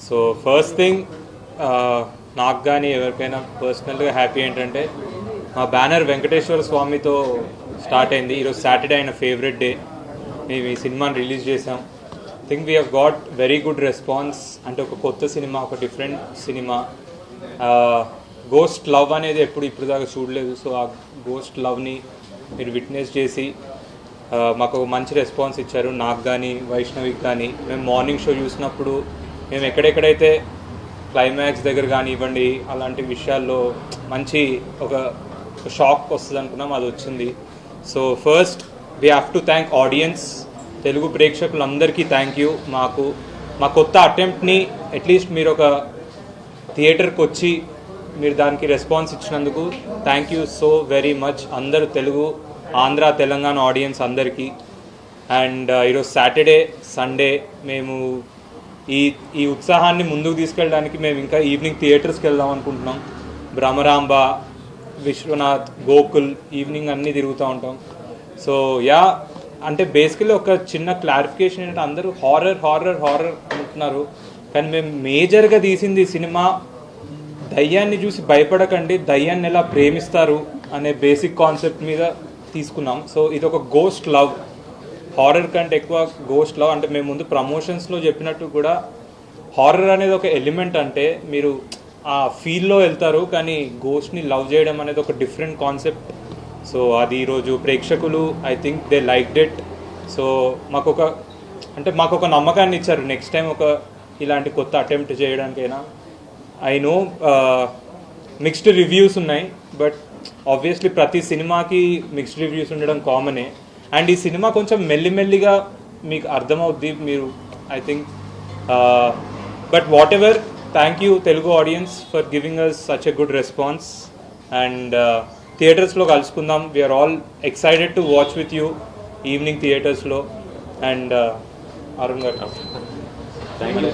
So first thing నాకు కానీ ఎవరికైనా పర్సనల్గా హ్యాపీ ఏంటంటే మా బ్యానర్ వెంకటేశ్వర స్వామితో స్టార్ట్ అయింది. ఈరోజు సాటర్డే ఆయన ఫేవరెట్ డే. మేము ఈ సినిమాని రిలీజ్ చేసాం. Think we have got very good response. అంటే ఒక కొత్త సినిమా, ఒక డిఫరెంట్ సినిమా. గోస్ట్ లవ్ అనేది ఇప్పుడు దాకా చూడలేదు. సో ఆ గోస్ట్ లవ్ని మీరు విట్నెస్ చేసి మాకు ఒక మంచి రెస్పాన్స్ ఇచ్చారు. నాకు కానీ వైష్ణవికి కానీ. మేము మార్నింగ్ షో చూసినప్పుడు మేము ఎక్కడెక్కడైతే క్లైమాక్స్ దగ్గర కానీ ఇవ్వండి అలాంటి విషయాల్లో మంచి ఒక షాక్ వస్తుంది అనుకున్నాం, అది వచ్చింది. So first we have to thank audience, Telugu ప్రేక్షకులందరికీ థ్యాంక్ యూ. మా కొత్త అటెంప్ట్ని అట్లీస్ట్ మీరు ఒక థియేటర్కి వచ్చి మీరు దానికి రెస్పాన్స్ ఇచ్చినందుకు thank you so very much. అందరూ తెలుగు, ఆంధ్ర, తెలంగాణ ఆడియన్స్ అందరికీ. అండ్ ఈరోజు సాటర్డే, సండే మేము ఈ ఉత్సాహాన్ని ముందుకు తీసుకెళ్ళడానికి మేము ఇంకా ఈవినింగ్ థియేటర్స్కి వెళ్దాం అనుకుంటున్నాం. భ్రమరాంబ, విశ్వనాథ్, గోకుల్ ఈవినింగ్ అన్నీ తిరుగుతూ ఉంటాం. సో అంటే బేసికలీ ఒక చిన్న క్లారిఫికేషన్ ఏంటంటే అందరూ హారర్ అంటున్నారు, కానీ మేము మేజర్గా తీసింది సినిమా దయ్యాన్ని చూసి భయపడకండి, దయ్యాన్ని ఎలా ప్రేమిస్తారు అనే బేసిక్ కాన్సెప్ట్ మీద తీసుకున్నాం. సో ఇది ఒక గోస్ట్ లవ్, హారర్ కంటే ఎక్కువ గోస్ట్ లవ్. అంటే మేము ముందు ప్రమోషన్స్లో చెప్పినట్టు కూడా హారర్ అనేది ఒక ఎలిమెంట్, అంటే మీరు ఆ ఫీల్లో వెళ్తారు, కానీ గోస్ట్ని లవ్ చేయడం అనేది ఒక డిఫరెంట్ కాన్సెప్ట్. సో అది ఈరోజు ప్రేక్షకులు I think they liked it. So మాకు ఒక నమ్మకాన్ని ఇచ్చారు నెక్స్ట్ టైం ఇలాంటి కొత్త అటెంప్ట్ చేయడానికైనా. ఐ నో మిక్స్డ్ రివ్యూస్ ఉన్నాయి, బట్ ఆబ్వియస్లీ ప్రతి సినిమాకి మిక్స్డ్ రివ్యూస్ ఉండడం కామనే. అండ్ ఈ సినిమా కొంచెం మెల్లిమెల్లిగా మీకు అర్థమవుద్ది మీరు I think. But whatever, thank you Telugu audience for giving us such a good response. And థియేటర్స్లో కలుసుకుందాం. We're all excited to watch with you evening థియేటర్స్లో. And Arun garu thank you.